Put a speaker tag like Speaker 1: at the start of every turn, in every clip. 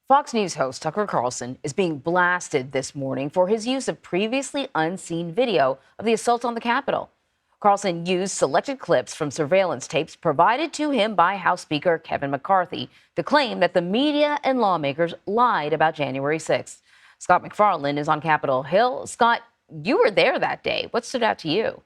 Speaker 1: Fox News host Tucker Carlson is being blasted this morning for his use of previously unseen video of the assault on the Capitol. Carlson used selected clips from surveillance tapes provided to him by House Speaker Kevin McCarthy to claim that the media and lawmakers lied about January 6th. Scott MacFarlane is on Capitol Hill. Scott, you were there that day. What stood out to you?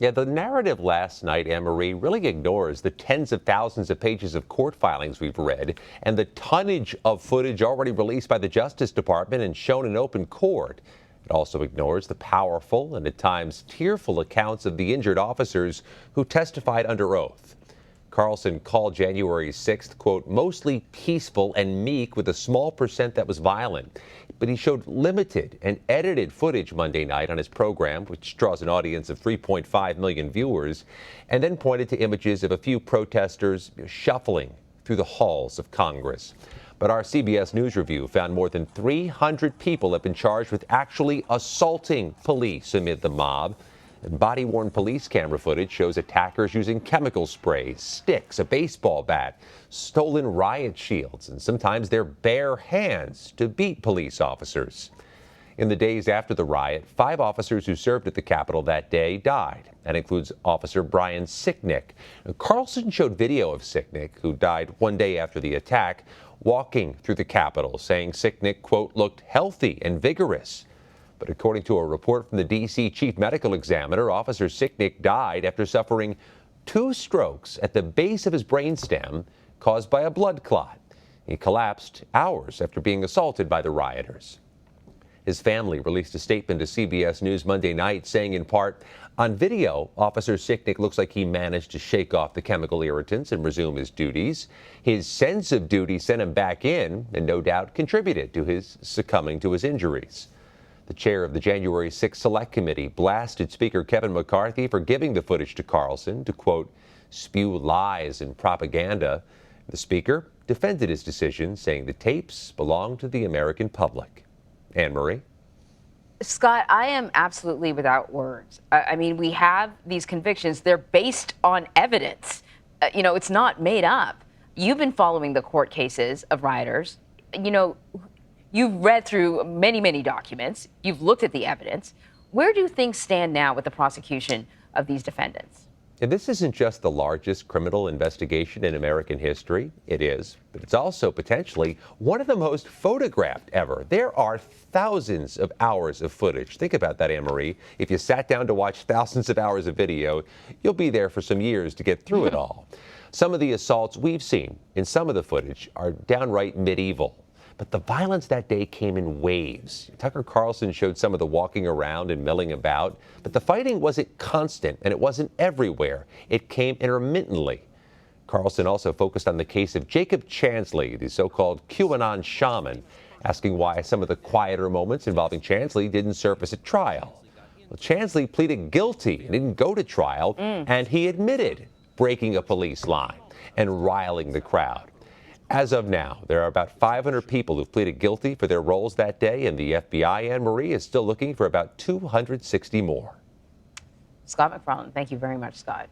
Speaker 2: Yeah, the narrative last night, Anne-Marie, really ignores the tens of thousands of pages of court filings we've read and the tonnage of footage already released by the Justice Department and shown in open court. It also ignores the powerful and at times tearful accounts of the injured officers who testified under oath. Carlson called January 6th, quote, mostly peaceful and meek with a small percent that was violent. But he showed limited and edited footage Monday night on his program, which draws an audience of 3.5 million viewers, and then pointed to images of a few protesters shuffling through the halls of Congress. But our CBS News review found more than 300 people have been charged with actually assaulting police amid the mob. And body-worn police camera footage shows attackers using chemical spray, sticks, a baseball bat, stolen riot shields, and sometimes their bare hands to beat police officers. In the days after the riot, 5 officers who served at the Capitol that day died. That includes Officer Brian Sicknick. Carlson showed video of Sicknick, who died one day after the attack, walking through the Capitol, saying Sicknick, quote, looked healthy and vigorous. But according to a report from the D.C. Chief Medical Examiner, Officer Sicknick died after suffering 2 strokes at the base of his brainstem caused by a blood clot. He collapsed hours after being assaulted by the rioters. His family released a statement to CBS News Monday night saying, in part, on video, Officer Sicknick looks like he managed to shake off the chemical irritants and resume his duties. His sense of duty sent him back in and no doubt contributed to his succumbing to his injuries. The chair of the January 6th Select Committee blasted Speaker Kevin McCarthy for giving the footage to Carlson to, quote, spew lies and propaganda. The speaker defended his decision, saying the tapes belong to the American public. Anne-Marie?
Speaker 1: Scott, I am absolutely without words. I mean, we have these convictions. They're based on evidence. It's not made up. You've been following the court cases of rioters. You've read through many, many documents. You've looked at the evidence. Where do things stand now with the prosecution of these defendants?
Speaker 2: And this isn't just the largest criminal investigation in American history. It is, but it's also potentially one of the most photographed ever. There are thousands of hours of footage. Think about that, Anne-Marie. If you sat down to watch thousands of hours of video, you'll be there for some years to get through it all. Some of the assaults we've seen in some of the footage are downright medieval. But the violence that day came in waves. Tucker Carlson showed some of the walking around and milling about, but the fighting wasn't constant and it wasn't everywhere. It came intermittently. Carlson also focused on the case of Jacob Chansley, the so-called QAnon shaman, asking why some of the quieter moments involving Chansley didn't surface at trial. Well, Chansley pleaded guilty and didn't go to trial, and he admitted breaking a police line and riling the crowd. As of now, there are about 500 people who've pleaded guilty for their roles that day, and the FBI, Anne-Marie, is still looking for about 260 more.
Speaker 1: Scott MacFarlane, thank you very much, Scott.